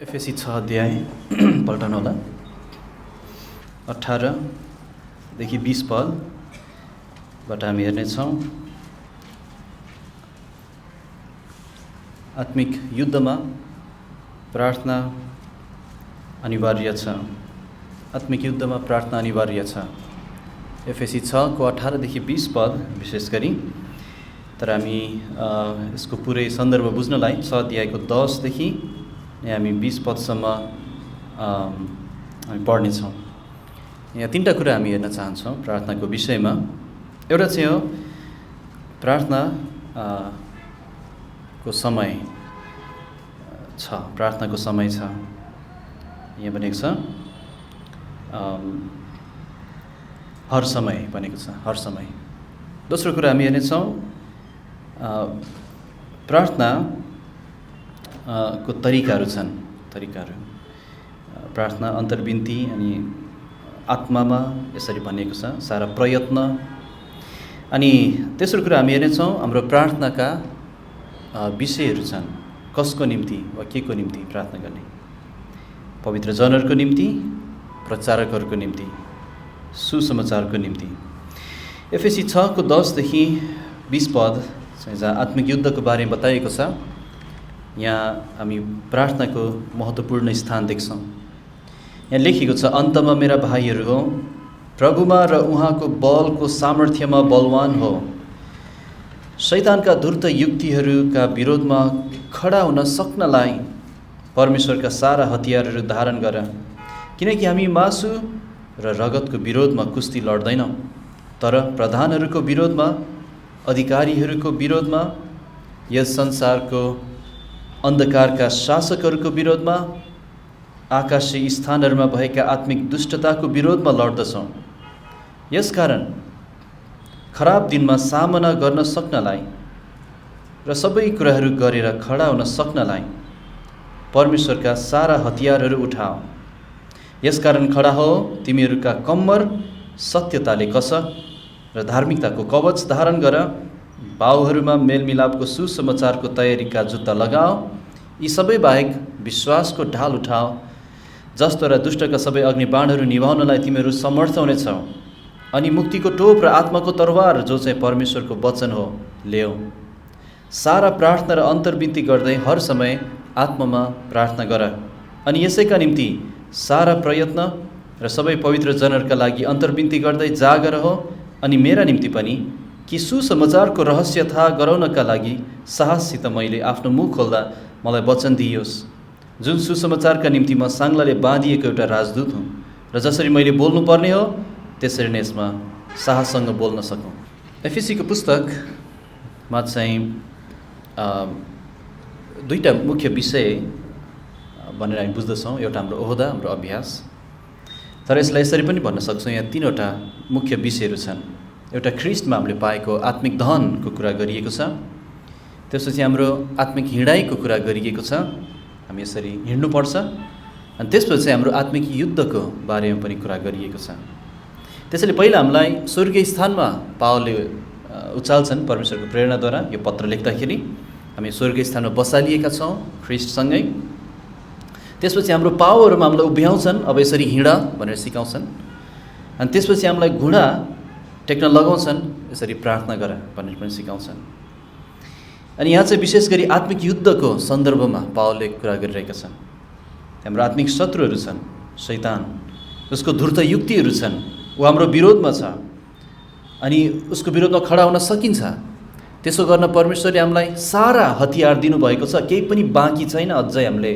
FAC 6 अध्याय पल्टन होला 18 देखि 20 पदबाट हामी हेर्नेछौँ। आत्मिक युद्धमा प्रार्थना अनिवार्य छ। आत्मिक युद्धमा प्रार्थना अनिवार्य छ। एफएसी 6 को 18 देखि 20 पद विशेष गरी। तर हामी यसको पुरै सन्दर्भ बुझ्नलाई 6 अध्यायको 10 देखि हामी 20 पदसम्म हामी पढ्नेछौँ। यहाँ तीनटा कुरा हामी हेर्न चाहन्छौँ प्रार्थनाको विषयमा। एउटा चाहिँ हो प्रार्थना को समय छ, प्रार्थनाको समय छ। यहाँ भनेको छ हर समय भनेको छ, हर समय। दोस्रो कुरा हामी हेर्नेछौँ प्रार्थना को तरिकाहरू छन्। प्रार्थना अन्तर्विन्ती अनि आत्मामा यसरी भनिएको छ, सारा प्रयत्न। अनि तेस्रो कुरा हामी हेर्नेछौँ हाम्रो प्रार्थनाका विषयहरू छन्। कसको निम्ति वा के को निम्ति प्रार्थना गर्ने? पवित्र जनहरूको निम्ति, प्रचारकहरूको निम्ति, सुसमाचारको निम्ति। एफएसी 6 को 10 देखि 20 पद जहाँ आत्मिक युद्धको बारेमा बताइएको छ, यहाँ हामी प्रार्थनाको महत्त्वपूर्ण स्थान देख्छौँ। यहाँ लेखिएको छ, अन्तमा मेरा भाइहरू हो, प्रभुमा र उहाँको बलको सामर्थ्यमा बलवान हो, शैतानका धूर्त युक्तिहरूका विरोधमा खडा हुन सक्नलाई परमेश्वरका सारा हतियारहरू धारण गर। किनकि हामी मासु र रगतको विरोधमा कुस्ती लड्दैनौँ, तर प्रधानहरूको विरोधमा, अधिकारीहरूको विरोधमा, यस संसारको अन्धकारका शासकहरूको विरोधमा, आकाशीय स्थानहरूमा भएका आत्मिक दुष्टताको विरोधमा लड्दछौँ। यसकारण खराब दिनमा सामना गर्न सक्नलाई र सबै कुराहरू गरेर खडा हुन सक्नलाई परमेश्वरका सारा हतियारहरू उठाओ। यसकारण खडा हो, तिमीहरूका कम्मर सत्यताले कस र धार्मिकताको कवच धारण गर। बाहुहरूमा मेलमिलापको सुसमाचारको तयारीका जुत्ता लगाओ। यी सबै बाहेक विश्वासको ढाल उठाओ, जस्तो र दुष्टका सबै अग्निबाणहरू निभाउनलाई तिमीहरू समर्थ हुनेछौ। अनि मुक्तिको टोप र आत्माको तरवार जो चाहिँ परमेश्वरको वचन हो ल्याऊ। सारा प्रार्थना र अन्तर्विन्ती गर्दै हर समय आत्मामा प्रार्थना गर। अनि यसैका निम्ति सारा प्रयत्न र सबै पवित्र जनहरूका लागि अन्तर्विन्ती गर्दै जागर हो। अनि मेरा निम्ति पनि कि सुसमाचारको रहस्य थाहा गराउनका लागि साहससित मैले आफ्नो मुख खोल्दा मलाई वचन दिइयोस्, जुन सुसमाचारका निम्ति म साङ्लाले बाँधिएको एउटा राजदूत हुँ, र जसरी मैले बोल्नुपर्ने हो त्यसरी नै यसमा साहससँग बोल्न सकौँ। एफएसीको पुस्तकमा चाहिँ दुईटा मुख्य विषय भनेर हामी बुझ्दछौँ। एउटा हाम्रो ओहदा, हाम्रो अभ्यास। तर यसलाई यसरी पनि भन्न सक्छौँ, यहाँ तीनवटा मुख्य विषयहरू छन्। एउटा ख्रिस्टमा हामीले पाएको आत्मिक धनको कुरा गरिएको छ। त्यसपछि हाम्रो आत्मिक हिँडाइको कुरा गरिएको छ, हामी यसरी हिँड्नुपर्छ। अनि त्यसपछि हाम्रो आत्मिक युद्धको बारेमा पनि कुरा गरिएको छ। त्यसैले पहिला हामीलाई स्वर्गीय स्थानमा पावलले उचाल्छन् परमेश्वरको प्रेरणाद्वारा। यो पत्र लेख्दाखेरि हामी स्वर्गीय स्थानमा बसालिएका छौँ ख्रिस्टसँगै। त्यसपछि हाम्रो पाउहरूमा हामीलाई उभ्याउँछन्, अब यसरी हिँड भनेर सिकाउँछन्। अनि त्यसपछि हामीलाई घुँडा टेक्न लगाउँछन्, यसरी प्रार्थना गर भनेर पनि सिकाउँछन्। अनि यहाँ चाहिँ विशेष गरी आत्मिक युद्धको सन्दर्भमा पावलले कुरा गरिरहेका छन्। हाम्रो आत्मिक शत्रुहरू छन्, शैतान, उसको धूर्त युक्तिहरू छन्, ऊ हाम्रो विरोधमा छ। अनि उसको विरोधमा खडा हुन सकिन्छ। त्यसो गर्न परमेश्वरले हामीलाई सारा हतियार दिनुभएको छ, केही पनि बाँकी छैन अझै हामीले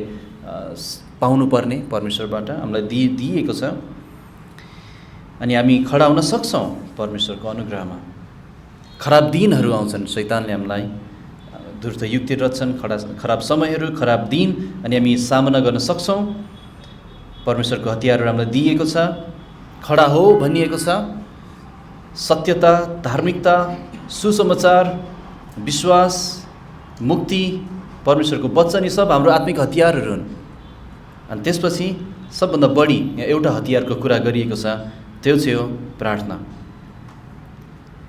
पाउनुपर्ने परमेश्वरबाट हामीलाई दिइएको छ। अनि हामी खडा हुन सक्छौँ परमेश्वरको अनुग्रहमा। खराब दिनहरू आउँछन्, शैतानले हामीलाई धूर्त युक्ति रच्छन्, खराब समयहरू, खराब दिन, अनि हामी सामना गर्न सक्छौँ। परमेश्वरको हतियारहरू हामीलाई दिइएको छ। खडा हो भनिएको छ। सत्यता, धार्मिकता, सुसमाचार, विश्वास, मुक्ति, परमेश्वरको वचन, यी सब हाम्रो आत्मिक हतियारहरू हुन्। अनि त्यसपछि सबभन्दा बढी यहाँ एउटा हतियारको कुरा गरिएको छ, त्यो चाहिँ हो प्रार्थना।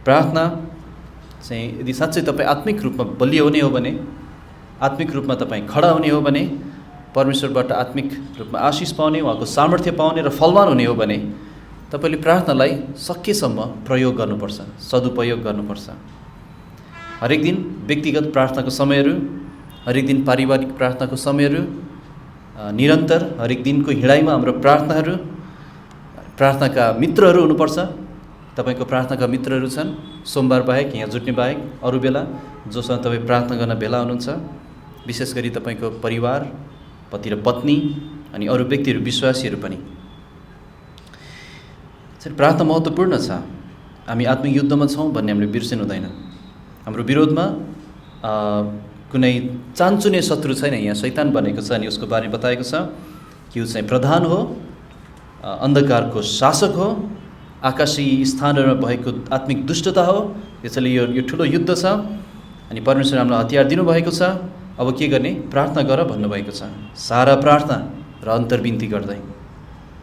प्रार्थना चाहिँ यदि साँच्चै तपाईँ आत्मिक रूपमा बलियो हुने हो भने, आत्मिक रूपमा तपाईँ खडा हुने हो भने परमेश्वरबाट आत्मिक रूपमा आशिष पाउने, उहाँको सामर्थ्य पाउने र फलवान हुने हो भने तपाईँले प्रार्थनालाई सकेसम्म प्रयोग गर्नुपर्छ, सदुपयोग गर्नुपर्छ। हरेक दिन व्यक्तिगत प्रार्थनाको समयहरू, हरेक दिन पारिवारिक प्रार्थनाको समयहरू, निरन्तर हरेक दिनको हिँडाइमा हाम्रो प्रार्थनाका मित्रहरू हुनुपर्छ। तपाईँको प्रार्थनाका मित्रहरू छन्, सोमबार बाहेक, यहाँ जुट्ने बाहेक अरू बेला जोसँग तपाईँ प्रार्थना गर्न भेला हुनुहुन्छ। विशेष गरी तपाईँको परिवार, पति र पत्नी अनि अरू व्यक्तिहरू, विश्वासीहरू पनि। प्रार्थना महत्त्वपूर्ण छ। हामी आत्मिक युद्धमा छौँ भन्ने हामीले बिर्सिनु हुँदैन। हाम्रो विरोधमा कुनै चान्चुने शत्रु छैन, यहाँ शैतान बनेको छ अनि उसको बारेमा बताएको छ कि ऊ चाहिँ प्रधान हो, अन्धकारको शासक हो, आकाशी स्थानहरूमा भएको आत्मिक दुष्टता हो। त्यसैले यो ठुलो युद्ध छ अनि परमेश्वरले हामीलाई हतियार दिनुभएको छ। अब के गर्ने? प्रार्थना गर भन्नुभएको छ, सारा प्रार्थना र अन्तर्विन्ती गर्दै।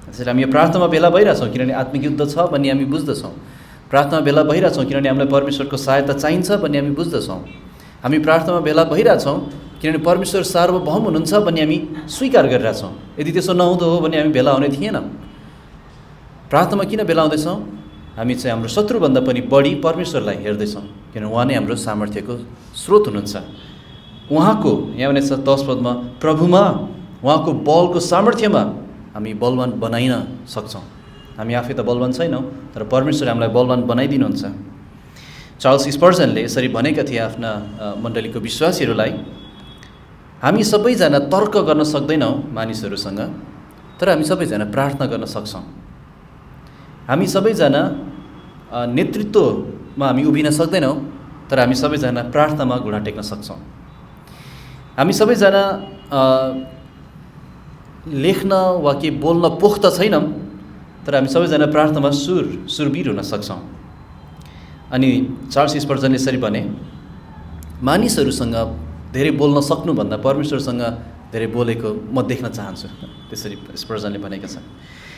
त्यसैले हामी यो प्रार्थनामा भेला भइरहेछौँ किनभने आत्मिक युद्ध छ भन्ने हामी बुझ्दछौँ। प्रार्थनामा भेला भइरहेछौँ किनभने हामीलाई परमेश्वरको सहायता चाहिन्छ भन्ने हामी बुझ्दछौँ। हामी प्रार्थनामा भेला भइरहेछौँ किनभने परमेश्वर सार्वभौम हुनुहुन्छ भन्ने हामी स्वीकार गरिरहेछौँ। यदि त्यसो नहुँदो हो भने हामी भेला हुने थिएन। प्रार्थनामा किन भेला हुँदैछौँ? हामी चाहिँ हाम्रो शत्रुभन्दा पनि बढी परमेश्वरलाई हेर्दैछौँ किनभने उहाँ नै हाम्रो सामर्थ्यको स्रोत हुनुहुन्छ। उहाँको, यहाँ भनेको छ 10 पदमा, प्रभुमा, उहाँको बलको सामर्थ्यमा हामी बलवान बनाइन सक्छौँ। हामी आफै त बलवान छैनौँ, तर परमेश्वरले हामीलाई बलवान बनाइदिनुहुन्छ। चार्ल्स स्पर्जनले यसरी भनेका थिए आफ्ना मण्डलीको विश्वासीहरूलाई, हामी सबैजना तर्क गर्न सक्दैनौँ मानिसहरूसँग, तर हामी सबैजना प्रार्थना गर्न सक्छौँ। हामी सबैजना नेतृत्वमा हामी उभिन सक्दैनौँ, तर हामी सबैजना प्रार्थनामा घुँडा टेक्न सक्छौँ। हामी सबैजना लेख्न वा के बोल्न पोख्त छैनौँ, तर हामी सबैजना प्रार्थनामा सुरवीर हुन सक्छौँ। अनि चार्ल्स स्पर्जनले यसरी भने, मानिसहरूसँग धेरै बोल्न सक्नुभन्दा परमेश्वरसँग धेरै बोलेको म देख्न चाहन्छु। त्यसरी स्पर्जनले भनेका छन्।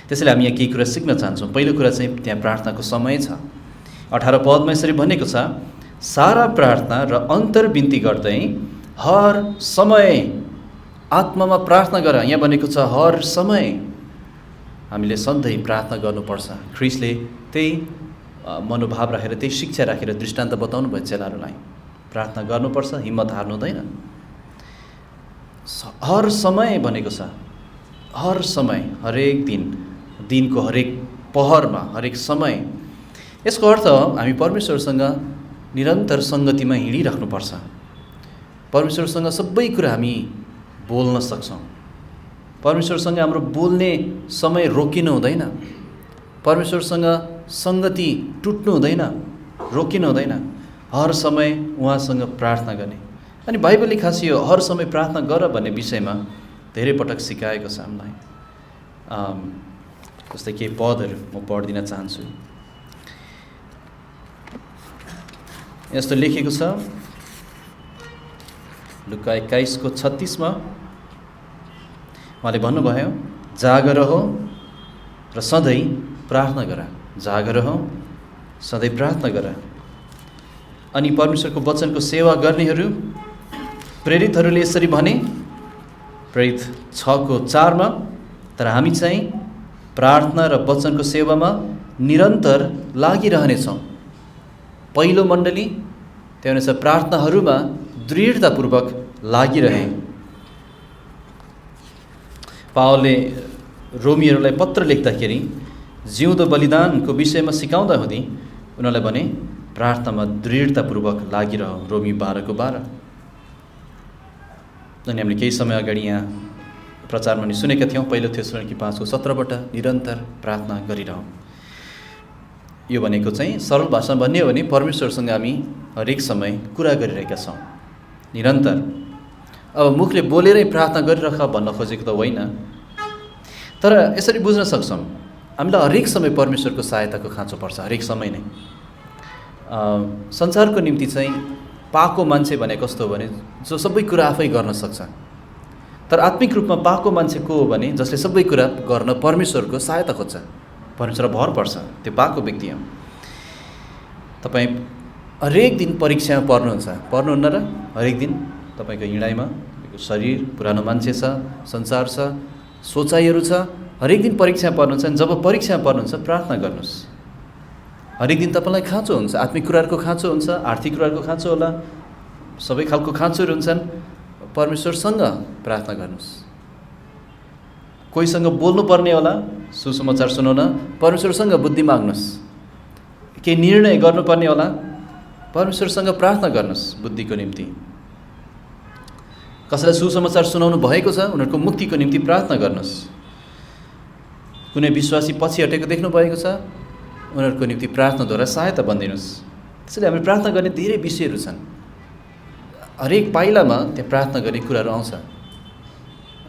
त्यसैले हामी यहाँ केही कुरा सिक्न चाहन्छौँ। पहिलो कुरा चाहिँ त्यहाँ प्रार्थनाको समय छ। 18 पदमा यसरी भनेको छ, सारा प्रार्थना र अन्तर्विन्ती गर्दै हर समय आत्मामा प्रार्थना गर। यहाँ भनेको छ हर समय हामीले सधैँ प्रार्थना गर्नुपर्छ। ख्रिस्टले त्यही मनोभाव राखेर, त्यही शिक्षा राखेर दृष्टान्त बताउनु भयो चेलाहरूलाई। प्रार्थना गर्नुपर्छ, हिम्मत हार्नु हुँदैन। हर समय भनेको छ, हर समय, हरेक दिन, दिनको हरेक पहरमा, हरेक समय। यसको अर्थ हामी परमेश्वरसँग निरन्तर सङ्गतिमा हिँडिराख्नुपर्छ। परमेश्वरसँग सबै कुरा हामी बोल्न सक्छौँ। परमेश्वरसँग हाम्रो बोल्ने समय रोकिनु हुँदैन। परमेश्वरसँग सङ्गति टुट्नु हुँदैन, रोकिनु हुँदैन। हर समय उहाँसँग प्रार्थना गर्ने। अनि बाइबलले खास यो हर समय प्रार्थना गर भन्ने विषयमा धेरै पटक सिकाएको छ हामीलाई। जस्तै केही पदहरू म पढिदिन चाहन्छु। यस्तो लेखेको छ लुका 21:36 उहाँले भन्नुभयो, जागर हो र सधैँ प्रार्थना गर। जागर हो, सधैँ प्रार्थना गर। अनि परमेश्वरको वचनको सेवा गर्नेहरू, प्रेरितहरूले यसरी भने, प्रेरित 6:4 तर हामी चाहिँ प्रार्थना र वचनको सेवामा निरन्तर लागिरहनेछौँ। पहिलो मण्डली त्यो भनेको प्रार्थनाहरूमा दृढतापूर्वक लागिरहे। पावलले रोमीहरूलाई पत्र लेख्दाखेरि जिउँदो बलिदानको विषयमा सिकाउँदा हुँदै उनीहरूलाई भने प्रार्थनामा दृढतापूर्वक लागिरह। रोमी 12:12। अनि हामीले केही समय अगाडि यहाँ प्रचारमा नि सुनेका थियौँ, पहिलो थेसलोनिकी 5:17बाट निरन्तर प्रार्थना गरिरहँ। यो भनेको चाहिँ सरल भाषामा भन्ने हो भने परमेश्वरसँग हामी हरेक समय कुरा गरिरहेका छौँ, निरन्तर। अब मुखले बोलेरै प्रार्थना गरिरह भन्न खोजेको त होइन, तर यसरी बुझ्न सक्छौँ हामीलाई हरेक समय परमेश्वरको सहायताको खाँचो पर्छ। हरेक समय नै संसारको निम्ति चाहिँ पाको मान्छे भने कस्तो हो भने जो सबै कुरा आफै गर्न सक्छ। तर आत्मिक रूपमा पाको मान्छे को हो भने जसले सबै कुरा गर्न परमेश्वरको सहायता खोज्छ, परमेश्वर भर पर्छ, त्यो पाको व्यक्ति हो। तपाईँ हरेक दिन परीक्षामा पर्नुहुन्न र हरेक दिन तपाईँको हिँडाइमा तपाईँको शरीर, पुरानो मान्छे छ, संसार छ, सोचाइहरू छ। हरेक दिन परीक्षा पर्नुहुन्छ, अनि जब परीक्षा पर्नुहुन्छ प्रार्थना गर्नुहोस्। हरेक दिन तपाईँलाई खाँचो हुन्छ, आत्मिक कुराहरूको खाँचो हुन्छ, आर्थिक कुराहरूको खाँचो होला, सबै खालको खाँचोहरू हुन्छन्। परमेश्वरसँग प्रार्थना गर्नुहोस्। कोहीसँग बोल्नुपर्ने होला, सुसमाचार सुनाउन, परमेश्वरसँग बुद्धि माग्नुहोस्। केही निर्णय गर्नुपर्ने होला, परमेश्वरसँग प्रार्थना गर्नुहोस् बुद्धिको निम्ति। कसैलाई सुसमाचार सुनाउनु भएको छ, उनीहरूको मुक्तिको निम्ति प्रार्थना गर्नुहोस्। कुनै विश्वासी पछि हटेको देख्नु भएको छ, उनीहरूको निम्ति प्रार्थनाद्वारा सहायता बनिदिनुहोस्। त्यसैले हामी प्रार्थना गर्ने धेरै विषयहरू छन्। हरेक पाइलामा त्यहाँ प्रार्थना गर्ने कुराहरू आउँछ,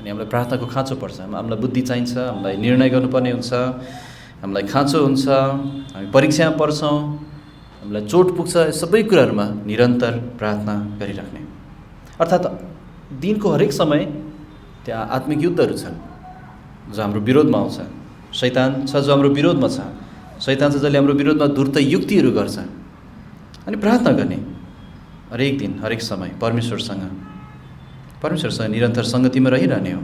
अनि हामीलाई प्रार्थनाको खाँचो पर्छ। हामीलाई बुद्धि चाहिन्छ, हामीलाई निर्णय गर्नुपर्ने हुन्छ, हामीलाई खाँचो हुन्छ, हामी परीक्षामा पर्छौँ, हामीलाई चोट पुग्छ। सबै कुराहरूमा निरन्तर प्रार्थना गरिराख्ने, अर्थात् दिनको हरेक समय त्यहाँ आत्मिक युद्धहरू छन् जो हाम्रो विरोधमा आउँछ। शैतान छ जो हाम्रो विरोधमा छ, शैतान छ जसले हाम्रो विरोधमा धूर्त युक्तिहरू गर्छ। अनि प्रार्थना गर्ने हरेक दिन हरेक समय परमेश्वरसँग निरन्तर सङ्गतिमा रहिरहने हो।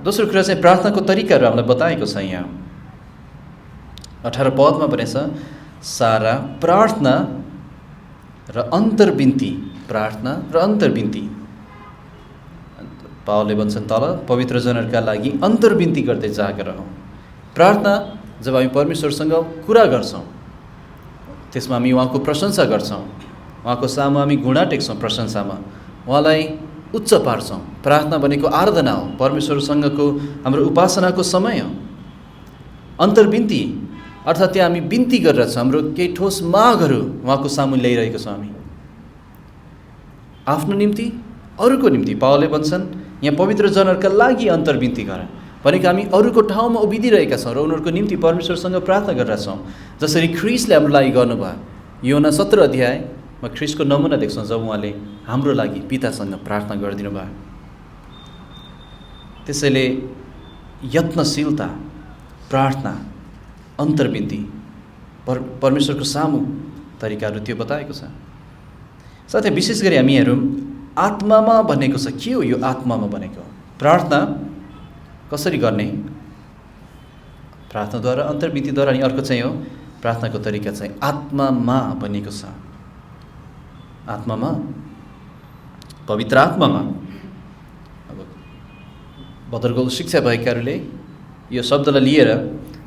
दोस्रो कुरा चाहिँ प्रार्थनाको तरिकाहरू हामीलाई बताएको छ। यहाँ 18 पदमा पनि छ, सारा प्रार्थना र अन्तर्विन्ती। प्रार्थना र अन्तर्विन्ती, पावलले भन्छन् तल, पवित्र जनहरूका लागि अन्तर्विन्ती गर्दै जाग रहौँ। प्रार्थना जब हामी परमेश्वरसँग कुरा गर्छौँ, त्यसमा हामी उहाँको प्रशंसा गर्छौँ, उहाँको सामु हामी घुँडा टेक्छौँ, प्रशंसामा उहाँलाई उच्च पार्छौँ। प्रार्थना भनेको आराधना हो, परमेश्वरसँगको हाम्रो उपासनाको समय हो। अन्तर्विन्ती अर्थात् त्यहाँ हामी बिन्ती गरेर छौँ, हाम्रो केही ठोस मागहरू उहाँको सामु ल्याइरहेको छौँ। हामी आफ्नो निम्ति, अरूको निम्ति। पावलले भन्छन् यहाँ पवित्र जनहरूका लागि अन्तर्विन्ती गर भनेको हामी अरूको ठाउँमा उभिदिरहेका छौँ र उनीहरूको निम्ति परमेश्वरसँग प्रार्थना गरेर छौँ। जसरी ख्रिस्टले हाम्रो लागि गर्नुभयो। योना 17 अध्यायमा ख्रिस्टको नमुना देख्छौँ जब उहाँले हाम्रो लागि पितासँग प्रार्थना गरिदिनु भयो। त्यसैले यत्नशीलता, प्रार्थना, अन्तर्विन्ती, परमेश्वरको सामु तरिकाहरू त्यो बताएको छ। साथै विशेष गरी हामी हेरौँ आत्मामा भनेको छ। के हो यो आत्मामा भनेको? प्रार्थना कसरी गर्ने? प्रार्थनाद्वारा, अन्तर्विन्तीद्वारा। अनि अर्को चाहिँ हो प्रार्थनाको तरिका चाहिँ आत्मामा भनिएको छ। आत्मामा, पवित्र आत्मामा। अब बदरगोल शिक्षा भएकाहरूले यो शब्दलाई लिएर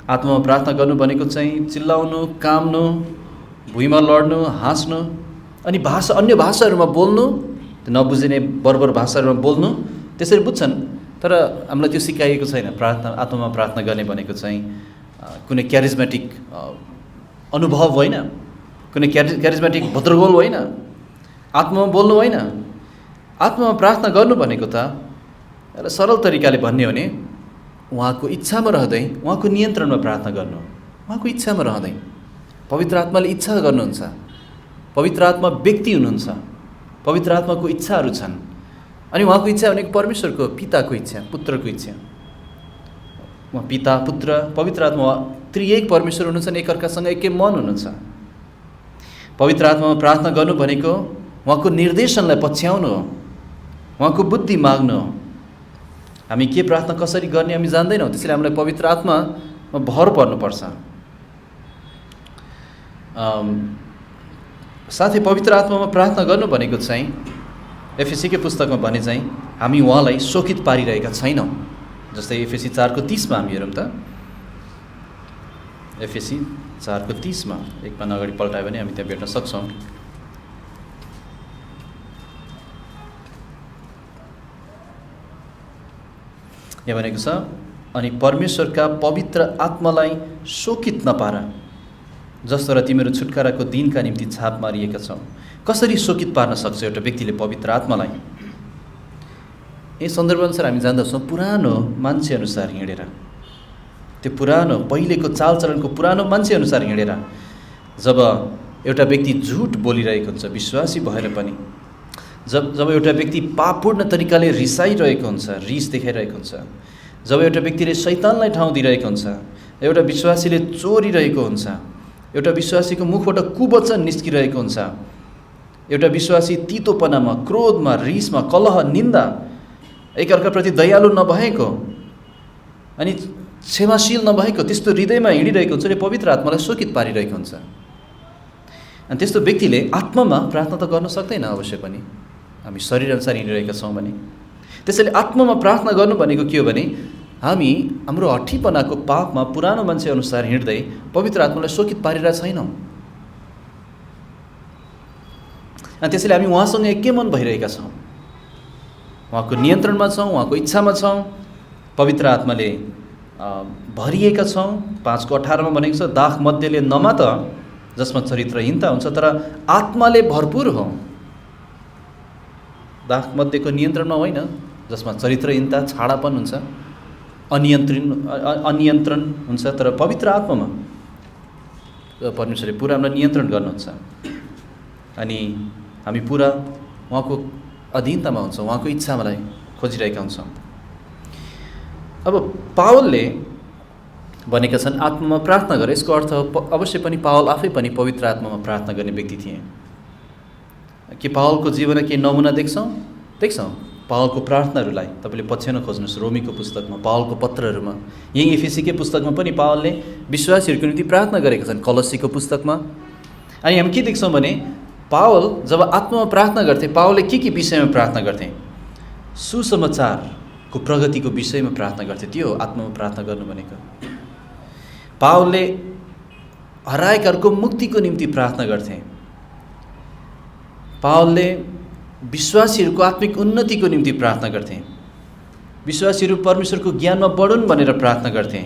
आत्मामा प्रार्थना गर्नु भनेको चाहिँ चिल्लाउनु, काम्नु, भुइँमा लड्नु, हाँस्नु, अनि भाषा, अन्य भाषाहरूमा बोल्नु, नबुझिने बर्बर भाषाहरूमा बोल्नु, त्यसरी बुझ्छन्। तर हामीलाई त्यो सिकाइएको छैन। प्रार्थना, आत्मामा प्रार्थना गर्ने भनेको चाहिँ कुनै क्यारिजमेटिक अनुभव होइन, कुनै क्यारिजमेटिक भद्रगोल होइन, आत्मामा बोल्नु होइन। आत्मामा प्रार्थना गर्नु भनेको त एउटा सरल तरिकाले भन्ने हो भने उहाँको इच्छामा रहँदै, उहाँको नियन्त्रणमा प्रार्थना गर्नु। उहाँको इच्छामा रहँदै, पवित्र आत्माले इच्छा गर्नुहुन्छ। पवित्र आत्मा व्यक्ति हुनुहुन्छ, पवित्र आत्माको इच्छाहरू छन्। अनि उहाँको इच्छा भनेको परमेश्वरको, पिताको इच्छा, पुत्रको इच्छा। उहाँ पिता, पुत्र, पवित्र आत्मा त्रिएक परमेश्वर हुनुहुन्छ, एकअर्कासँग एकै मन हुनुहुन्छ। पवित्र आत्मामा प्रार्थना गर्नु भनेको उहाँको निर्देशनलाई पछ्याउनु हो, उहाँको बुद्धि माग्नु हो। हामी के प्रार्थना कसरी गर्ने हामी जान्दैनौँ, त्यसैले हामीलाई पवित्र आत्मामा भर पर्नुपर्छ। साथै पवित्र आत्मामा प्रार्थना गर्नु भनेको चाहिँ एफएसीकै पुस्तकमा भने चाहिँ हामी उहाँलाई शोकित पारिरहेका छैनौँ। जस्तै एफएसी 4:30 हामी हेरौँ त। एफएसी 4:30 एक पाना अगाडि पल्टायो भने हामी त्यहाँ भेट्न सक्छौँ। यहाँ भनेको छ, अनि परमेश्वरका पवित्र आत्मालाई शोकित नपार, जसद्वारा तिमीहरू छुटकाराको दिनका निम्ति छाप मारिएका छौ। कसरी शोकित पार्न सक्छ एउटा व्यक्तिले पवित्र आत्मालाई? यही सन्दर्भअनुसार हामी जान्दछौँ पुरानो मान्छे अनुसार हिँडेर, त्यो पुरानो पहिलेको चालचलनको पुरानो मान्छे अनुसार हिँडेर जब एउटा व्यक्ति झुट बोलिरहेको हुन्छ विश्वासी भएर पनि, जब एउटा व्यक्ति पापपूर्ण तरिकाले रिसाइरहेको हुन्छ, रिस देखाइरहेको हुन्छ, जब एउटा व्यक्तिले शैतानलाई ठाउँ दिइरहेको हुन्छ, एउटा विश्वासीले चोरिरहेको हुन्छ, एउटा विश्वासीको मुखबाट कुवचन निस्किरहेको हुन्छ, एउटा विश्वासी तितोपनामा, क्रोधमा, रिसमा, कलह, निन्दा, एकअर्काप्रति दयालु नभएको अनि क्षमाशील नभएको त्यस्तो हृदयमा हिँडिरहेको हुन्छ र पवित्र आत्मालाई शोकित पारिरहेको हुन्छ। अनि त्यस्तो व्यक्तिले आत्मामा प्रार्थना त गर्न सक्दैन अवश्य पनि, हामी शरीर अनुसार हिँडिरहेका छौँ भने। त्यसैले आत्मामा प्रार्थना गर्नु भनेको के हो भने हामी हाम्रो हठीपनाको पापमा पुरानो मान्छे अनुसार हिँड्दै पवित्र आत्मालाई शोकित पारिरहेका छैनौँ। अनि त्यसैले हामी उहाँसँग एकै मन भइरहेका छौँ, उहाँको नियन्त्रणमा छौँ, उहाँको इच्छामा छौँ, पवित्र आत्माले भरिएका छौँ। 5:18 भनेको छ, दाख मध्येले नमात जसमा चरित्रहीनता हुन्छ तर आत्माले भरपुर हो। दाख मध्येको नियन्त्रणमा होइन, जसमा चरित्रहीनता, छाडापन हुन्छ, अनियन्त्रण हुन्छ, तर पवित्र आत्मामा परमेश्वरले पुरा हामीलाई नियन्त्रण गर्नुहुन्छ अनि हामी पुरा उहाँको अधीनतामा हुन्छौँ, उहाँको इच्छालाई खोजिरहेका हुन्छौँ। अब पावलले भनेका छन् आत्मामा प्रार्थना गर, यसको अर्थ अवश्य पनि पावल आफै पनि पवित्र आत्मामा प्रार्थना गर्ने व्यक्ति थिए। के पावलको जीवनमा केही नमुना देख्छौँ पावलको प्रार्थनाहरूलाई तपाईँले पछ्याउन खोज्नुहोस्। रोमीको पुस्तकमा, पावलको पत्रहरूमा, यही एफिसीकै पुस्तकमा पनि पावलले विश्वासीहरूको निम्ति प्रार्थना गरेका छन्, कलसीको पुस्तकमा। अनि हामी के देख्छौँ भने पावल जब आत्मामा प्रार्थना गर्थे, पावलले के विषयमा प्रार्थना गर्थे? सुसमाचारको प्रगतिको विषयमा प्रार्थना गर्थे। त्यो आत्मामा प्रार्थना गर्नु भनेको। पावलले हराएकाहरूको मुक्तिको निम्ति प्रार्थना गर्थे। पावलले विश्वासीहरूको आत्मिक उन्नतिको निम्ति प्रार्थना गर्थे। विश्वासीहरू परमेश्वरको ज्ञानमा बढुन् भनेर प्रार्थना गर्थे।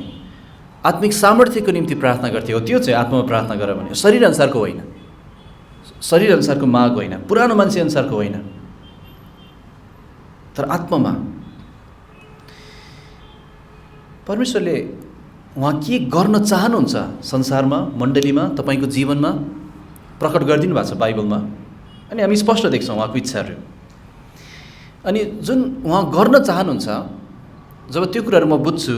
आत्मिक सामर्थ्यको निम्ति प्रार्थना गर्थे। हो, त्यो चाहिँ आत्मामा प्रार्थना गर भने शरीर अनुसारको होइन, शरीर अनुसारको माग होइन, पुरानो मान्छे अनुसारको होइन, तर आत्मामा। परमेश्वरले उहाँ के गर्न चाहनुहुन्छ संसारमा, मण्डलीमा, तपाईँको जीवनमा प्रकट गरिदिनु भएको छ बाइबलमा। अनि हामी स्पष्ट देख्छौँ उहाँको इच्छाहरू। अनि जुन उहाँ गर्न चाहनुहुन्छ, जब त्यो कुराहरू म बुझ्छु,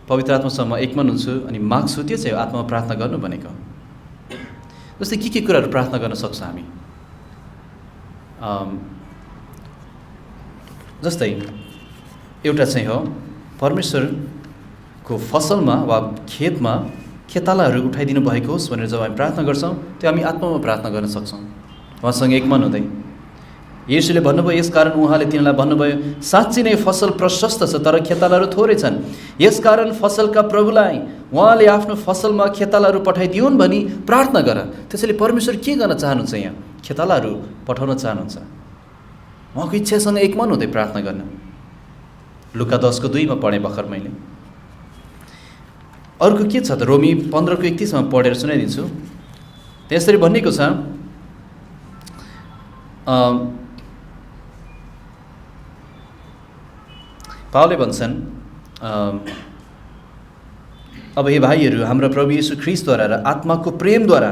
पवित्र आत्मासँग एकमन हुन्छु अनि माग्छु, त्यो चाहिँ आत्मामा प्रार्थना गर्नु भनेको। जस्तै के कुराहरू प्रार्थना गर्न सक्छ हामी? जस्तै एउटा चाहिँ हो परमेश्वरको फसलमा वा खेतमा खेतालाहरू उठाइदिनु भएको होस् भनेर जब हामी प्रार्थना गर्छौँ, त्यो हामी आत्मामा प्रार्थना गर्न सक्छौँ उहाँसँग एकमन हुँदै। येशूले भन्नुभयो, यसकारण उहाँले तिनीलाई भन्नुभयो, साँच्चै नै फसल प्रशस्त छ तर खेतालाहरू थोरै छन्। यसकारण फसलका प्रभुलाई उहाँले आफ्नो फसलमा खेतालाहरू पठाइदिउन् भनी प्रार्थना गर। त्यसैले परमेश्वर के गर्न चाहनुहुन्छ? यहाँ खेतालाहरू पठाउन चाहनुहुन्छ। उहाँको इच्छासँग एकमन हुँदै प्रार्थना गर्न। लुका 10:2 पढेँ भर्खर मैले। अर्को के छ त? रोमी 15:31 पढेर सुनाइदिन्छु। त्यसरी भनिएको छ, पावलले भन्छन्, अब हे भाइहरू, हाम्रा प्रभु येशू ख्रीष्टद्वारा र आत्माको प्रेमद्वारा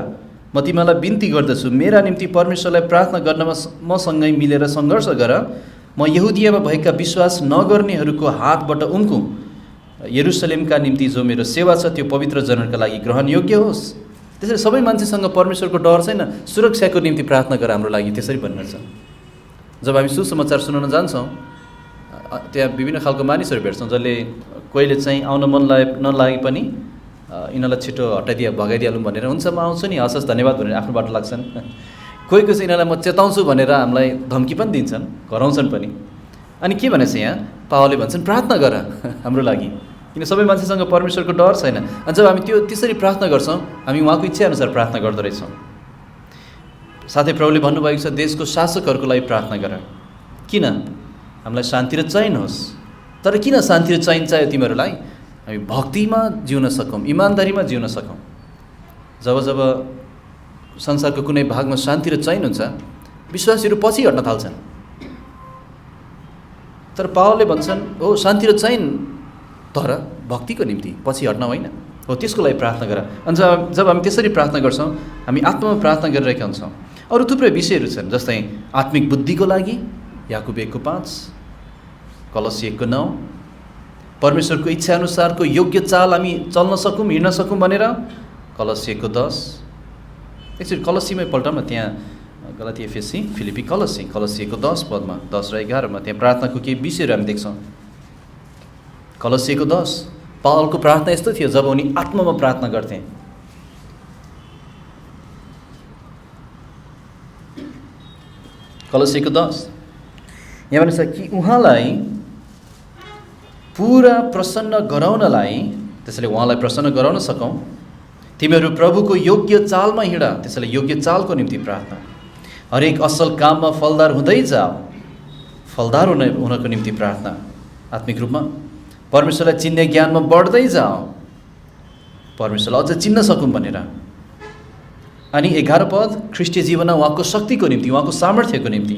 म तिमीलाई बिन्ती गर्दछु, मेरा निम्ति परमेश्वरलाई प्रार्थना गर्नमा मसँगै मिलेर सङ्घर्ष गर। म यहुदियामा भएका विश्वास नगर्नेहरूको हातबाट उम्कौँ। यरुसलेमका निम्ति जो मेरो सेवा छ त्यो पवित्र जनका लागि ग्रहणयोग्य होस्। त्यसरी सबै मान्छेसँग परमेश्वरको डर छैन, सुरक्षाको निम्ति प्रार्थना गर हाम्रो लागि, त्यसरी भन्नुहुन्छ। जब हामी सुसमाचार सुनाउन जान्छौँ, त्यहाँ विभिन्न खालको मानिसहरू भेट्छौँ, जसले कोहीले चाहिँ आउन मन नलागे पनि यिनीहरूलाई छिटो भगाइदिइहालौँ भनेर, हुन्छ म आउँछु नि, हस् धन्यवाद भनेर आफ्नो बाटो लाग्छन्। कोही चाहिँ यिनीहरूलाई म चेताउँछु भनेर हामीलाई धम्की पनि दिन्छन्, कराउँछन् पनि। अनि के भनेछ यहाँ पावलले भन्छन्, प्रार्थना गर हाम्रो लागि, किन सबै मान्छेसँग परमेश्वरको डर छैन। अनि जब हामी त्यसरी प्रार्थना गर्छौँ, हामी उहाँको इच्छाअनुसार प्रार्थना गर्दो रहेछौँ। साथै प्रभुले भन्नुभएको छ, देशको शासकहरूको लागि प्रार्थना गर। किन? हामीलाई शान्ति र चैन होस्। तर किन शान्ति र चैन चाहियो तिमीहरूलाई? हामी भक्तिमा जिउन सकौँ, इमान्दारीमा जिउन सकौँ। जब जब संसारको कुनै भागमा शान्ति र चैन हुन्छ, विश्वासीहरू पछि हट्न थाल्छन्। तर पावलले भन्छन्, हो शान्ति र चैन, तर भक्तिको निम्ति पछि हट्न होइन, हो त्यसको लागि प्रार्थना गर। अनि जब हामी त्यसरी प्रार्थना गर्छौँ, हामी आत्मामा प्रार्थना गरिरहेका हुन्छौँ। अरू थुप्रै विषयहरू छन्, जस्तै आत्मिक बुद्धिको लागि याकुब 1:5, कलसी 1:9, परमेश्वरको इच्छाअनुसारको योग्य चाल हामी चल्न सकौँ, हिँड्न सकौँ भनेर कलसी 1:10। एकचोटि कलसीमै पल्टमा, त्यहाँ गलाती, एफएसी, फिलिपी, कलसीको 10 पदमा, 10 र 11मा त्यहाँ प्रार्थनाको केही विषयहरू हामी देख्छौँ। कलसीको 10, पावलको प्रार्थना यस्तो थियो जब उनी आत्मामा प्रार्थना गर्थे। कलसीको 10 यहाँ भन्छ कि उहाँलाई पुरा प्रसन्न गराउनलाई, त्यसैले उहाँलाई प्रसन्न गराउन सकौँ, तिमीहरू प्रभुको योग्य चालमा हिँड। त्यसैले योग्य चालको निम्ति प्रार्थना, हरेक असल काममा फलदार हुँदै जाओ, फलदार हुनको निम्ति प्रार्थना, आत्मिक रूपमा परमेश्वरलाई चिन्ने ज्ञानमा बढ्दै जाओ, परमेश्वरलाई अझ चिन्न सकौँ भनेर। अनि 11 पद, ख्रिस्टीय जीवनमा उहाँको शक्तिको निम्ति, उहाँको सामर्थ्यको निम्ति,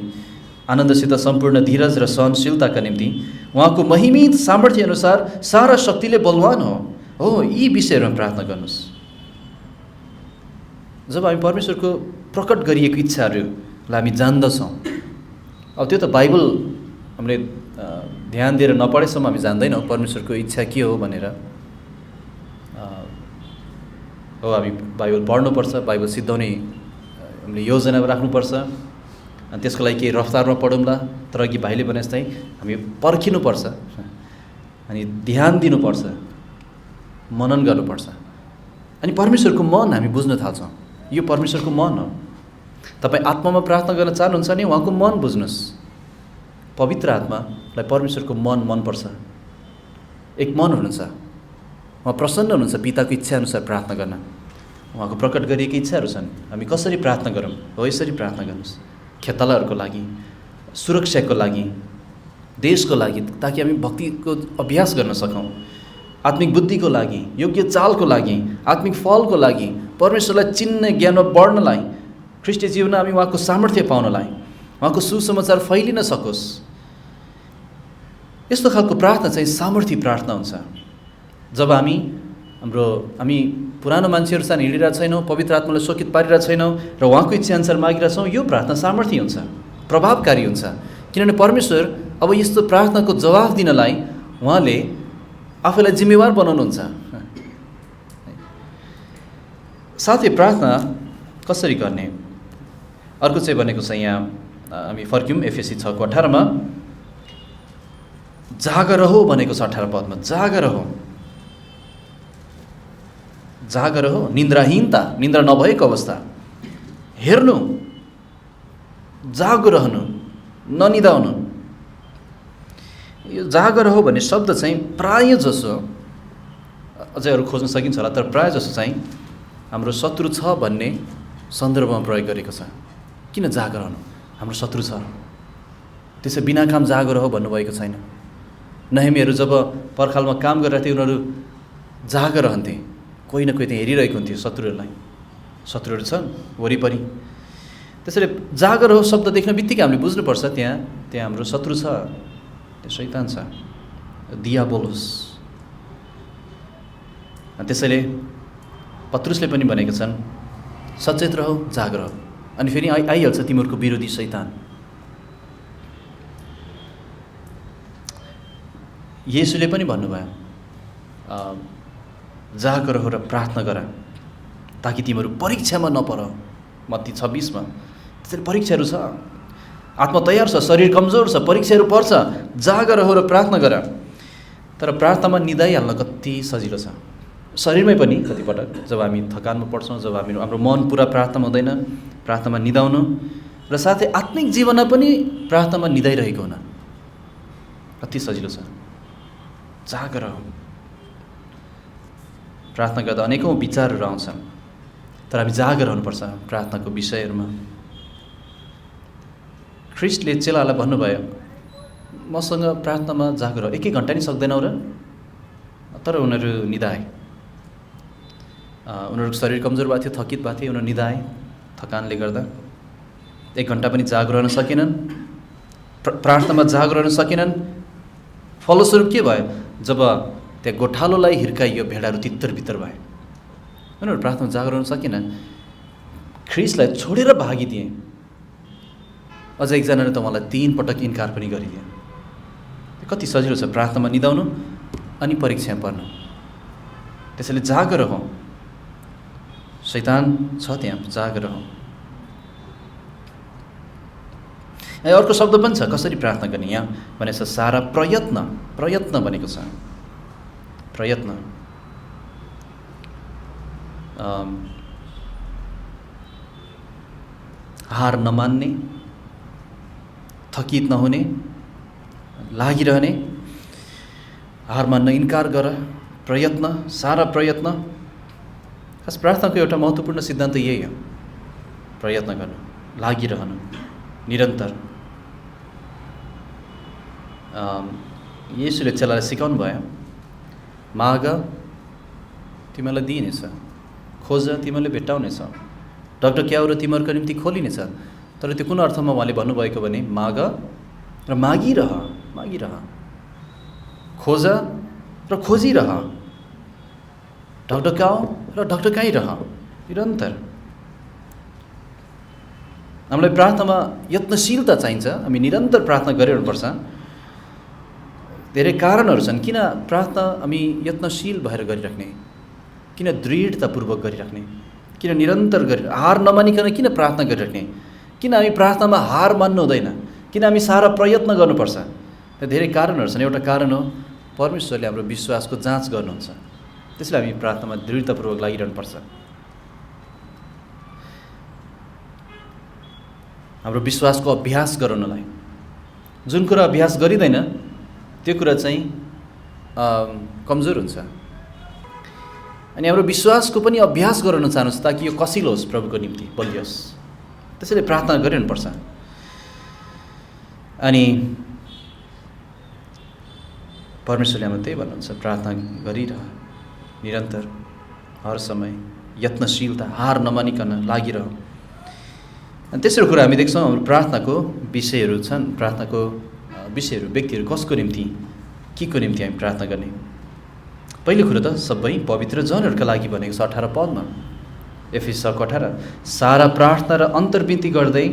आनन्दसित सम्पूर्ण धीरज र सहनशीलताका निम्ति, उहाँको महिमित सामर्थ्य अनुसार सारा शक्तिले बलवान हो। यी विषयहरूमा प्रार्थना गर्नुहोस्। जब हामी परमेश्वरको प्रकट गरिएको इच्छाहरूलाई हामी जान्दछौँ, अब त्यो त बाइबल हामीले ध्यान दिएर नपढेसम्म हामी जान्दैनौँ परमेश्वरको इच्छा के हो भनेर। हो हामी बाइबल पढ्नुपर्छ, बाइबल सिद्धाउने हामीले योजना राख्नुपर्छ, अनि त्यसको लागि केही रफ्तारमा पढौँला। तर अघि भाइले भने जस्तै हामी पर्खिनुपर्छ, अनि ध्यान दिनुपर्छ, मनन गर्नुपर्छ, अनि परमेश्वरको मन हामी बुझ्न थाल्छौँ। यो परमेश्वरको मन हो। तपाईँ आत्मामा प्रार्थना गर्न चाहनुहुन्छ भने उहाँको मन बुझ्नुहोस्। पवित्र आत्मालाई परमेश्वरको मनपर्छ। एक मन हुनुहुन्छ, उहाँ प्रसन्न हुनुहुन्छ पिताको इच्छाअनुसार प्रार्थना गर्न। उहाँको प्रकट गरिएका इच्छाहरू छन्, हामी कसरी प्रार्थना गरौँ? हो यसरी प्रार्थना गर्नुहोस्, खेतालाहरूको लागि, सुरक्षाको लागि, देशको लागि, ताकि हामी भक्तिको अभ्यास गर्न सकौँ, आत्मिक बुद्धिको लागि, योग्य चालको लागि, आत्मिक फलको लागि, परमेश्वरलाई चिन्ने ज्ञानमा बढ्नलाई, ख्रिस्टीय जीवनमा हामी उहाँको सामर्थ्य पाउनलाई, उहाँको सुसमाचार फैलिन सकोस्। यस्तो खालको प्रार्थना चाहिँ सामर्थ्य प्रार्थना हुन्छ। जब हामी पुरानो मान्छेहरू साथ हिँडिरहेको छैनौँ, पवित्र आत्मालाई शोकित पारिरहेको छैनौँ र उहाँको इच्छाअनुसार मागिरहेछौँ, यो प्रार्थना सामर्थ्य हुन्छ, प्रभावकारी हुन्छ। किनभने परमेश्वर अब यस्तो प्रार्थनाको जवाफ दिनलाई उहाँले आफैलाई जिम्मेवार बनाउनुहुन्छ। साथै प्रार्थना कसरी गर्ने अर्को चाहिँ भनेको छ, यहाँ हामी फर्क्यौँ एफएसी 6:18मा, जागर हो भनेको छ। 18 पदमा जागर हो, निन्द्राहीनता, निन्द्रा नभएको अवस्था, हेर्नु, जागो रहनु, ननिदाउनु। यो जागर हो भन्ने शब्द चाहिँ प्राय जसो, अझै अरू खोज्न सकिन्छ होला, तर प्राय जसो चाहिँ हाम्रो शत्रु छ भन्ने सन्दर्भमा प्रयोग गरेको छ। किन जागर रहनु? हाम्रो शत्रु छ, त्यसै बिना काम जागर हो भन्नुभएको छैन। नहेमीहरू जब पर्खालमा काम गरिरहेको थियो, उनीहरू जागर रहन्थे, कोही न कोही त्यहाँ हेरिरहेको हुन्थ्यो शत्रुहरूलाई। शत्रुहरू छन् वरिपरि, त्यसैले जागर हो शब्द देख्न बित्तिकै हामीले बुझ्नुपर्छ त्यहाँ हाम्रो शत्रु छ, त्यो शैतान छ, दियाबोलोस। त्यसैले पत्रुसले पनि भनेका छन्, सचेत रह, जागर हो। अनि फेरि आइहाल्छ तिमीहरूको विरोधी शैतान। येशूले पनि भन्नुभयो, जागर हो र प्रार्थना गर ताकि तिमीहरू परीक्षामा नपर। मत्ती 26मा त्यसरी परीक्षाहरू छ, आत्मा तयार छ, शरीर कमजोर छ, परीक्षाहरू पर्छ, जागर हो र प्रार्थना गर। तर प्रार्थनामा निदाइहाल्न कति सजिलो छ। शरीरमै पनि कतिपटक जब हामी थकानमा पर्छौँ, जब हाम्रो मन पुरा प्रार्थनामा हुँदैन, प्रार्थनामा निदाउनु, र साथै आत्मिक जीवनमा पनि प्रार्थनामा निदाइरहेको हुन कति सजिलो छ। जागर हो। प्रार्थना गर्दा अनेकौँ विचारहरू आउँछन्, तर हामी जागर हुनुपर्छ प्रार्थनाको विषयहरूमा। ख्रिस्टले चेलाहरूलाई भन्नुभयो, मसँग प्रार्थनामा जागर हो, 1 घन्टा नि सक्दैनौ र? तर उनीहरू निदाए। उनीहरूको शरीर कमजोर भएको थियो, थकित भएको थियो, उनीहरू निदाए थकानले गर्दा। 1 घन्टा पनि जागर रहन सकेनन्, प्रार्थनामा जागर रहन सकेनन्। फलस्वरूप के भयो? जब त्यहाँ गोठालोलाई हिर्काइयो, भेडाहरू तित्तर-बित्तर भए, उनीहरू प्रार्थनामा जागर रहन सकेन, ख्रिस्टलाई छोडेर भागिदिए। अझ एकजनाले त उहाँलाई 3 पटक इन्कार पनि गरिदिए। कति सजिलो छ प्रार्थनामा निदाउनु अनि परीक्षामा पर्नु। त्यसैले जागर हो, शैतान छ त्यहाँ, जागर हो। अर्को शब्द पनि छ कसरी प्रार्थना गर्ने, यहाँ भनेको छ सारा प्रयत्न, प्रयत्न भनेको छ, प्रयत्न। हार नमान्ने, थकित नहुने, लागिरहने, हार मान्न इन्कार गर, प्रयत्न, सारा प्रयत्न। खास प्रार्थनाको एउटा महत्त्वपूर्ण सिद्धान्त यही हो, प्रयत्न गर्नु, लागिरहनु, निरन्तर। येशूले चेलालाई सिकाउनु भयो, माग तिमीलाई दिइनेछ, खोज तिमीले भेट्टाउनेछ, ढकढक्याउ र तिमीहरूको निम्ति खोलिनेछ। तर त्यो कुन अर्थमा उहाँले भन्नुभएको भने माग र मागिरह, मागिरह, खोज र खोजिरह, ढकढक्याउ र ढकढक्याइरह, निरन्तर। हामीलाई प्रार्थनामा यत्नशीलता चाहिन्छ, हामी निरन्तर प्रार्थना गरिरहनुपर्छ। धेरै कारणहरू छन् किन प्रार्थना हामी यत्नशील भएर गरिराख्ने, किन दृढतापूर्वक गरिराख्ने, किन निरन्तर हार नमानिकन किन प्रार्थना गरिराख्ने, किन हामी प्रार्थनामा हार मान्नु हुँदैन, किन हामी सारा प्रयत्न गर्नुपर्छ। धेरै कारणहरू छन्। एउटा कारण हो परमेश्वरले हाम्रो विश्वासको जाँच गर्नुहुन्छ, त्यसले हामी प्रार्थनामा दृढतापूर्वक लागिरहनुपर्छ। हाम्रो विश्वासको अभ्यास गराउनलाई, जुन कुरा अभ्यास गरिँदैन त्यो कुरा चाहिँ कमजोर हुन्छ। अनि हाम्रो विश्वासको पनि अभ्यास गराउन चाहनुहोस् ताकि यो कसिलो होस्, प्रभुको निम्ति बलियोस्। त्यसैले प्रार्थना गरिरहनुपर्छ। अनि परमेश्वरले हाम्रो त्यही भन्नुहुन्छ, प्रार्थना गरिरह, निरन्तर, हर समय, यत्नशीलता, हार नमानिकन लागिरह। अनि तेस्रो कुरा हामी देख्छौँ हाम्रो प्रार्थनाको विषयहरू छन्। प्रार्थनाको विषयहरू, व्यक्तिहरू कसको निम्ति, के को निम्ति हामी प्रार्थना गर्ने। पहिलो कुरो त सबै पवित्र जनहरूका लागि भनेको छ 18 पदमा, एफिसी 18, सारा प्रार्थना र अन्तर्विन्ती गर्दै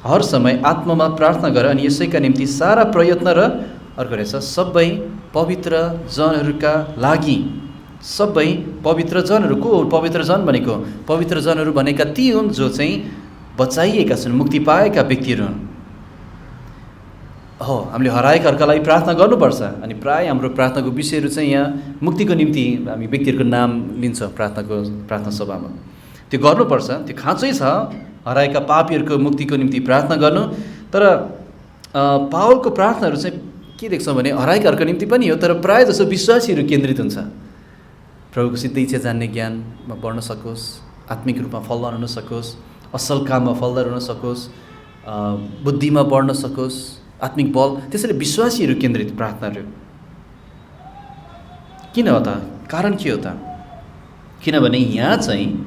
हर समय आत्मामा प्रार्थना गर अनि यसैका निम्ति सारा प्रयत्न र अर्को रहेछ सबै पवित्र जनहरूका लागि। सबै पवित्र जनहरू को हो? पवित्र जन भनेको, पवित्र जनहरू भनेका ती हुन् जो चाहिँ बचाइएका छन्, मुक्ति पाएका व्यक्तिहरू हुन्। हो, हामीले हराएकाहरूका लागि प्रार्थना गर्नुपर्छ। अनि प्राय हाम्रो प्रार्थनाको विषयहरू चाहिँ यहाँ मुक्तिको निम्ति हामी व्यक्तिहरूको नाम लिन्छ प्रार्थना सभामा। त्यो गर्नुपर्छ, त्यो खाँचै छ हराएका पापीहरूको मुक्तिको निम्ति प्रार्थना गर्नु। तर पावलको प्रार्थनाहरू चाहिँ के देख्छौँ भने हराएकाहरूको निम्ति पनि हो, तर प्राय जसो विश्वासीहरू केन्द्रित हुन्छ। प्रभुको सिद्ध इच्छा जान्ने ज्ञानमा बढ्न सकोस्, आत्मिक रूपमा फलदार हुन सकोस्, असल काममा फलदार हुन सकोस्, बुद्धिमा बढ्न सकोस्, आत्मिक बल। त्यसैले विश्वासीहरू केन्द्रित प्रार्थनाहरू। किन हो त? कारण के हो त? किनभने यहाँ चाहिँ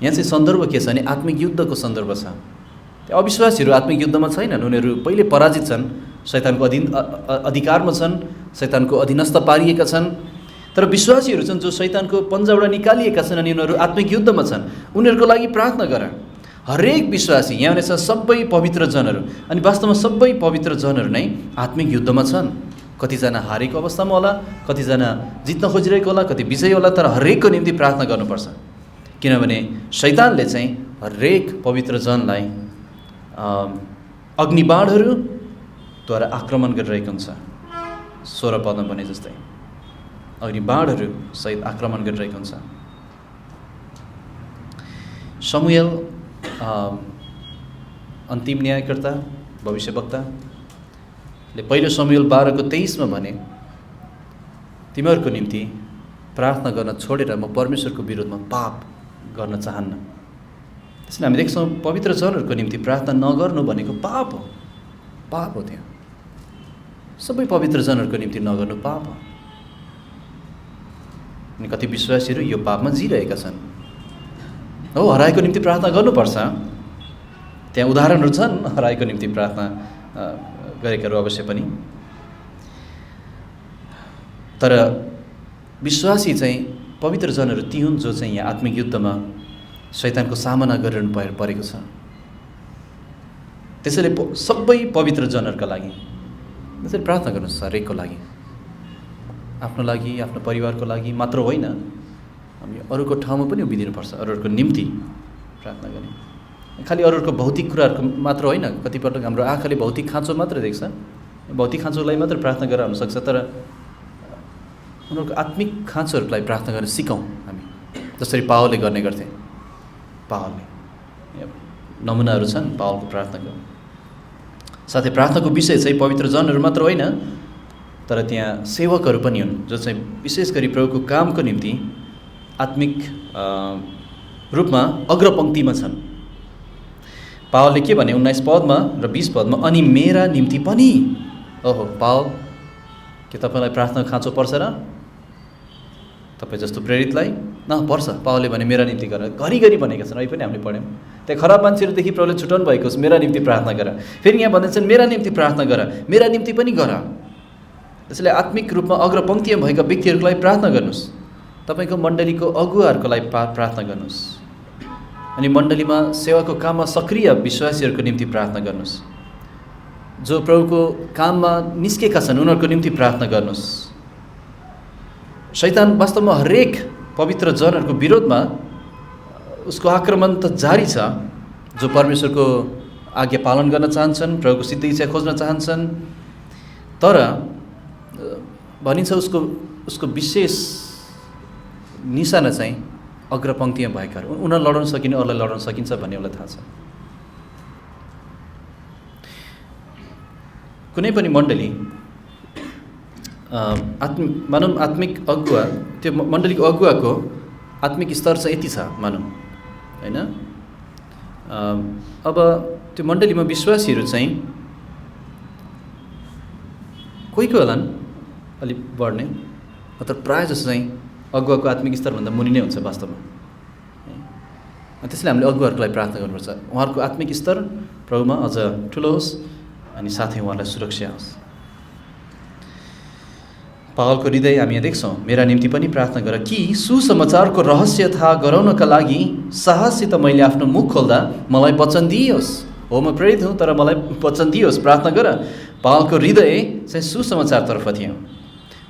सन्दर्भ के छ भने आत्मिक युद्धको सन्दर्भ छ। त्यो अविश्वासीहरू आत्मिक युद्धमा छैनन्, उनीहरू पहिले पराजित छन्, शैतानको अधिकारमा छन्, शैतानको अधीनस्थ पारिएका छन्। तर विश्वासीहरू छन् जो शैतानको पन्जाबाट निकालिएका छन् अनि उनीहरू आत्मिक युद्धमा छन्। उनीहरूको लागि प्रार्थना गर। हरेक विश्वासी, यहाँ भनेछ सबै पवित्र जनहरू। अनि वास्तवमा सबै पवित्र जनहरू नै आत्मिक युद्धमा छन्। कतिजना हारेको अवस्थामा होला, कतिजना जित्न खोजिरहेको होला, कति विजय होला, तर हरेकको निम्ति प्रार्थना गर्नुपर्छ। किनभने शैतानले चाहिँ हरेक पवित्र जनलाई अग्निबाणहरूद्वारा आक्रमण गरिरहेको हुन्छ। 16 पदमा भने जस्तै अग्निबाणहरू सहित आक्रमण गरिरहेको हुन्छ। शमुएल अन्तिम न्यायकर्ता, भविष्यवक्ताले पहिलो शमुएल 12:23 भने तिमीहरूको निम्ति प्रार्थना गर्न छोडेर म परमेश्वरको विरोधमा पाप गर्न चाहन्न। त्यसैले हामी देख्छौँ पवित्र जनहरूको निम्ति प्रार्थना नगर्नु भनेको पाप हो, पाप हो। त्यो सबै पवित्र जनहरूको निम्ति नगर्नु पाप हो। अनि कति विश्वासीहरू यो पापमा जिरहेका छन्। हो, हराएको निम्ति प्रार्थना गर्नुपर्छ। त्यहाँ उदाहरणहरू छन् हराएको निम्ति प्रार्थना गरेकाहरू अवश्य पनि। तर विश्वासी चाहिँ पवित्र जनहरू ती हुन् जो चाहिँ यहाँ आत्मिक युद्धमा शैतानको सामना गरिरहनु परेको छ। त्यसैले सबै पवित्र जनहरूका लागि त्यसैले प्रार्थना गर्नुहोस्, हरेकको लागि, आफ्नो लागि, आफ्नो परिवारको लागि मात्र होइन, हामी अरूको ठाउँमा पनि उभिदिनुपर्छ, अरूहरूको निम्ति प्रार्थना गर्ने। खालि अरूहरूको भौतिक कुराहरूको मात्र होइन, कतिपटक हाम्रो आँखाले भौतिक खाँचो मात्र देख्छ, भौतिक खाँचोलाई मात्र प्रार्थना गरेर हुनसक्छ, तर उनीहरूको आत्मिक खाँचोहरूलाई प्रार्थना गर्न सिकौँ हामी, जसरी पावलले गर्ने गर्थे। पावलले नमुनाहरू छन् पावलको प्रार्थनाको। साथै प्रार्थनाको विषय चाहिँ पवित्र जनहरू मात्र होइन, तर त्यहाँ सेवकहरू पनि हुन् जो चाहिँ विशेष गरी प्रभुको कामको निम्ति आत्मिक रूपमा अग्रपङ्क्तिमा छन्। पावलले के भने 19 पदमा र 20 पदमा, अनि मेरा निम्ति पनि। ओहो पावल, के तपाईँलाई प्रार्थना खाँचो पर्छ र? तपाईँ जस्तो प्रेरितलाई न पर्छ। पावलले भने मेरा निम्ति गर, घरिघरि भनेका छन्, अहिले पनि हामीले पढ्यौँ। त्यहाँ खराब मान्छेहरूदेखि प्रभुले छुटाउनु भएको छ, मेरा निम्ति प्रार्थना गर। फेरि यहाँ भन्दैछन् मेरा निम्ति प्रार्थना गर, मेरा निम्ति पनि गर। त्यसैले आत्मिक रूपमा अग्रपङ्क्तिमा भएका व्यक्तिहरूको लागि प्रार्थना गर्नुहोस्, तपाईँको मण्डलीको अगुवाहरूको लागि प्रार्थना गर्नुहोस्, अनि मण्डलीमा सेवाको काममा सक्रिय विश्वासीहरूको निम्ति प्रार्थना गर्नुहोस्, जो प्रभुको काममा निस्केका छन् उनीहरूको निम्ति प्रार्थना गर्नुहोस्। शैतान वास्तवमा हरेक पवित्र जनहरूको विरोधमा उसको आक्रमण त जारी छ, जो परमेश्वरको आज्ञा पालन गर्न चाहन्छन्, प्रभुको सिद्ध इच्छा खोज्न चाहन्छन्, तर भनिन्छ उसको विशेष निशाना चाहिँ अग्रपङ्क्तिमा भएकाहरू। उनीहरू लडाउन सकिने, अरूलाई लडाउन सकिन्छ भन्ने उसलाई थाहा छ। कुनै पनि मण्डली मानौँ आत्मिक अगुवा, त्यो मण्डलीको अगुवाको आत्मिक स्तर चाहिँ यति छ मानौँ होइन। अब त्यो मण्डलीमा विश्वासीहरू चाहिँ कोही कोही होलान् अलिक बढ्ने, तर प्रायः जस्तो चाहिँ अगुवाको आत्मिक स्तरभन्दा मुनि नै हुन्छ वास्तवमा। त्यसैले हामीले अगुवाहरूको लागि प्रार्थना गर्नुपर्छ, उहाँहरूको आत्मिक स्तर प्रभुमा अझ ठुलो होस् अनि साथै उहाँलाई सुरक्षा होस्। पावलको हृदय हामी यहाँ देख्छौँ, मेरा निम्ति पनि प्रार्थना गर कि सुसमाचारको रहस्य थाहा गराउनका लागि साहससित मैले आफ्नो मुख खोल्दा मलाई वचन दिइयोस्। हो म प्रेरित हुँ, तर मलाई वचन दिइयोस्, प्रार्थना गर। पावलको हृदय चाहिँ सुसमाचारतर्फ थियो।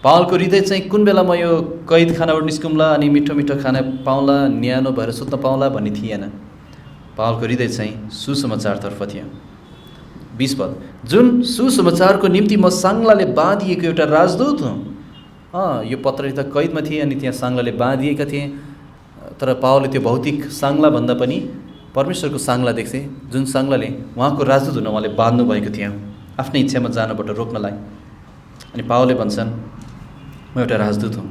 पावलको हृदय चाहिँ कुन बेला म यो कैद खानाबाट निस्कुम्ला अनि मिठो मिठो खाना पाउँला, न्यानो भएर सुत्न पाउँला भन्ने थिएन। पावलको हृदय चाहिँ सुसमाचारतर्फ थियो। 20 पद, जुन सुसमाचारको निम्ति म साङ्लाले बाँधिएको एउटा राजदूत हुँ। यो पत्र त कैदमा थिए अनि त्यहाँ साङ्लाले बाँधिएका थिए, तर पावलले त्यो भौतिक साङ्ला भन्दा पनि परमेश्वरको साङ्ला देख्थे, जुन साङ्लाले उहाँको राजदूत हुन उहाँले बाँध्नु भएको थियो आफ्नै इच्छामा जानबाट रोक्नलाई। अनि पावलले भन्छन् म एउटा राजदूत हुँ।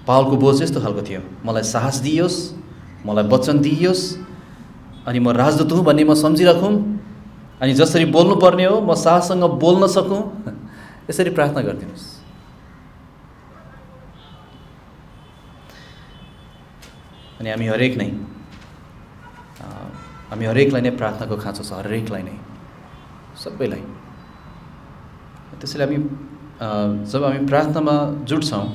पावलको बोझ यस्तो खालको थियो, मलाई साहस दिइयोस्, मलाई वचन दिइयोस्, अनि म राजदूत हुँ भन्ने म सम्झिराखौँ, अनि जसरी बोल्नुपर्ने हो म साहससँग बोल्न सकौँ, यसरी प्रार्थना गरिदिनुहोस्। अनि हामी हरेकलाई नै प्रार्थनाको खाँचो छ, हरेकलाई नै, सबैलाई। त्यसैले जब हामी प्रार्थनामा जुट्छौँ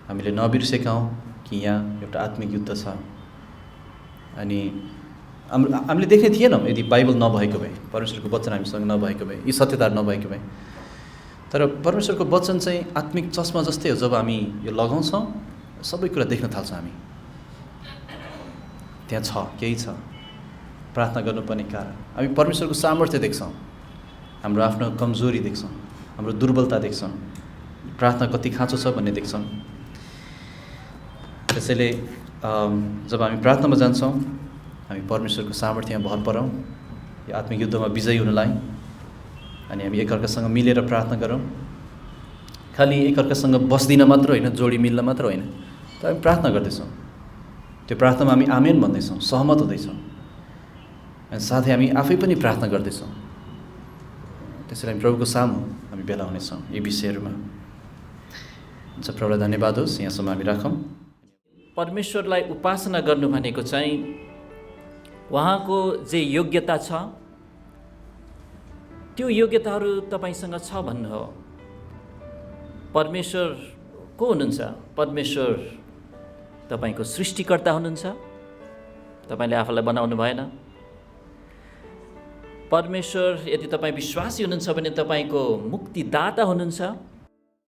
हामीले नबिर्सेका हौँ कि यहाँ एउटा आत्मिक युद्ध छ। अनि हामीले देख्ने थिएनौँ यदि बाइबल नभएको भए, परमेश्वरको वचन हामीसँग नभएको भए, यी सत्यताहरू नभएको भए। तर परमेश्वरको वचन चाहिँ आत्मिक चस्मा जस्तै हो, जब हामी यो लगाउँछौँ सबै कुरा देख्न थाल्छौँ हामी। त्यहाँ छ, केही छ, प्रार्थना गर्नुपर्ने कारण। हामी परमेश्वरको सामर्थ्य देख्छौँ, हाम्रो आफ्नो कमजोरी देख्छौँ, हाम्रो दुर्बलता देख्छौँ, प्रार्थना कति खाँचो छ भन्ने देख्छौँ। त्यसैले जब हामी प्रार्थनामा जान्छौँ हामी परमेश्वरको सामर्थ्यमा भर पराउँ यो आत्मिक युद्धमा विजयी हुनलाई। अनि हामी एकअर्कासँग मिलेर प्रार्थना गरौँ, खालि एकअर्कासँग बस्दिन मात्र होइन, जोडी मिल्न मात्र होइन, तर हामी प्रार्थना गर्दैछौँ। त्यो प्रार्थनामा हामी आमेन भन्दैछौँ, सहमत हुँदैछौँ, अनि साथै हामी आफै पनि प्रार्थना गर्दैछौँ। त्यसैले हामी प्रभुको सामु हामी भेला हुनेछौँ यी विषयहरूमा। प्रभुलाई धन्यवाद होस्, यहाँसम्म हामी राखौँ। परमेश्वरलाई उपासना गर्नु भनेको चाहिँ उहाँको जे योग्यता छ त्यो योग्यताहरू तपाईँसँग छ भन्नु हो। परमेश्वर को हुनुहुन्छ? परमेश्वर तपाईँको सृष्टिकर्ता हुनुहुन्छ, तपाईँले आफूलाई बनाउनु भएन। परमेश्वर यदि तपाईँ विश्वासी हुनुहुन्छ भने तपाईँको मुक्तिदाता हुनुहुन्छ।